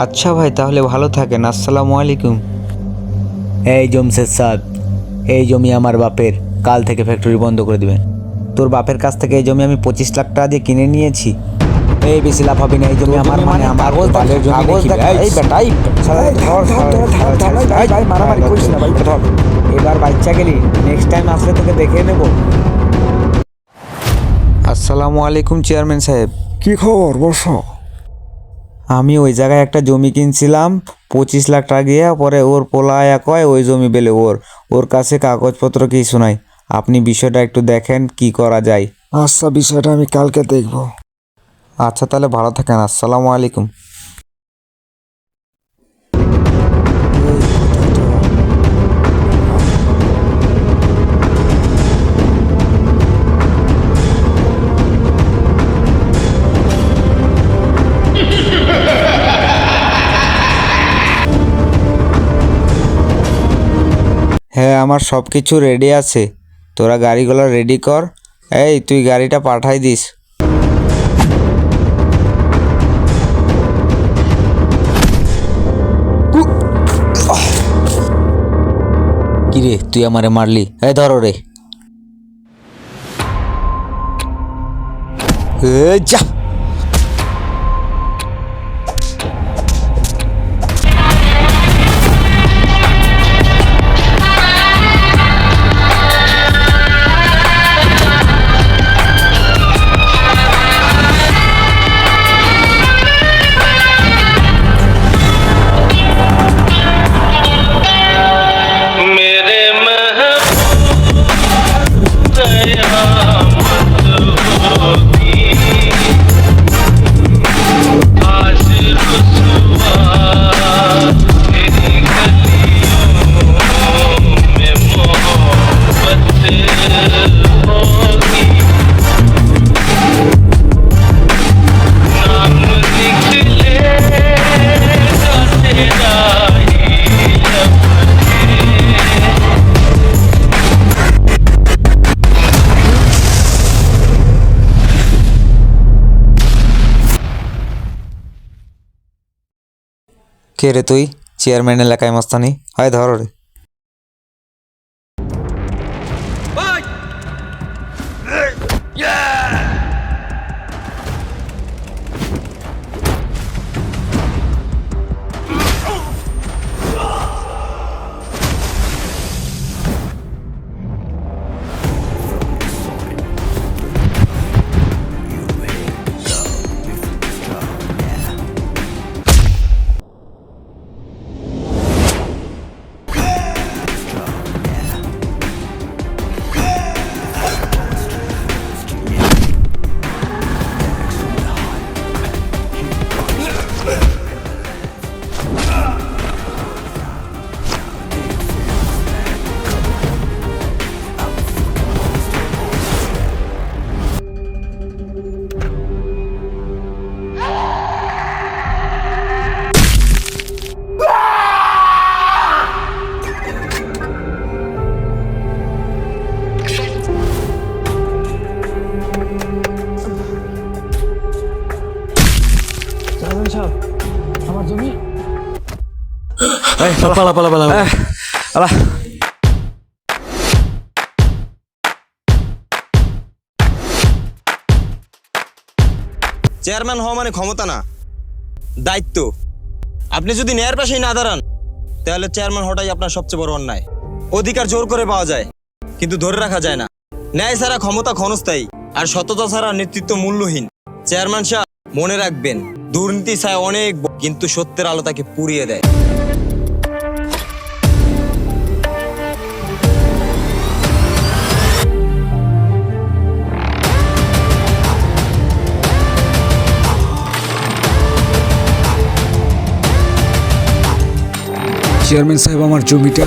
আচ্ছা ভাই, তাহলে ভালো থাকেন। আসসালামু আলাইকুম। এই জমশেদ সাহেব, এই জমি আমার বাপের, কাল থেকে ফ্যাক্টরি বন্ধ করে দিবেন। তোর বাপের কাছ থেকে এই জমি আমি 25 লাখ টাকা দিয়ে কিনে নিয়েছি। এই বেশি লাভ হবে না, এই জমি আমার, মানে আমার বালের জমি নাকি? এই বেটা, এই ভাই মারামারি করিস না ভাই, ধর। এবার বাচ্চা গেলি, নেক্সট টাইম আসলে তোকে দেখে নেব। আসসালামু আলাইকুম চেয়ারম্যান সাহেব। কি খবর? বসো। আমি ওই জায়গায় একটা জমি কিনছিলাম 25 লাখ টাকা দিয়ে, পরে ওর পোলায়া কয় ওই জমি বেলে ওর কাছে কাগজপত্র কিছু নাই। আপনি বিষয়টা একটু দেখেন কি করা যায়। আচ্ছা, বিষয়টা আমি কালকে দেখব। আচ্ছা তাহলে ভালো থাকেন। আসসালামু আলাইকুম। হ্যাঁ, আমার সব কিছু রেডি আছে। তোরা গাড়িগুলো রেডি কর। এই তুই গাড়িটা পাঠাই দিস। কি রে, তুই আমারে মারলি? এই ধরো রে। যা। मेरे महबूब कयामत होगी, आज रुसवा तेरी गलियों में मोहब्बत होगी। नाम निकलेगा तेरा ही लब কে রে তুই? চেয়ারম্যান এলাকায় মস্তানি হয়, ধরো রে। পালা পালা পালা। আলা চেয়ারম্যান হওয়া মানে ক্ষমতা না, দায়িত্ব। আপনি যদি ন্যায়ের পাশেই না দাঁড়ান, তাহলে চেয়ারম্যান হওয়াটাই আপনার সবচেয়ে বড় অন্যায়। অধিকার জোর করে পাওয়া যায়, কিন্তু ধরে রাখা যায় না। ন্যায় ছাড়া ক্ষমতা ক্ষণস্থায়ী, আর সততা ছাড়া নেতৃত্ব মূল্যহীন। চেয়ারম্যান সাহেব, মনে রাখবেন, দুর্নীতি ছায় অনেক, কিন্তু সত্যের আলো তাকে পুড়িয়ে দেয়। চেয়ারম্যান সাহেব, আমার জমিটা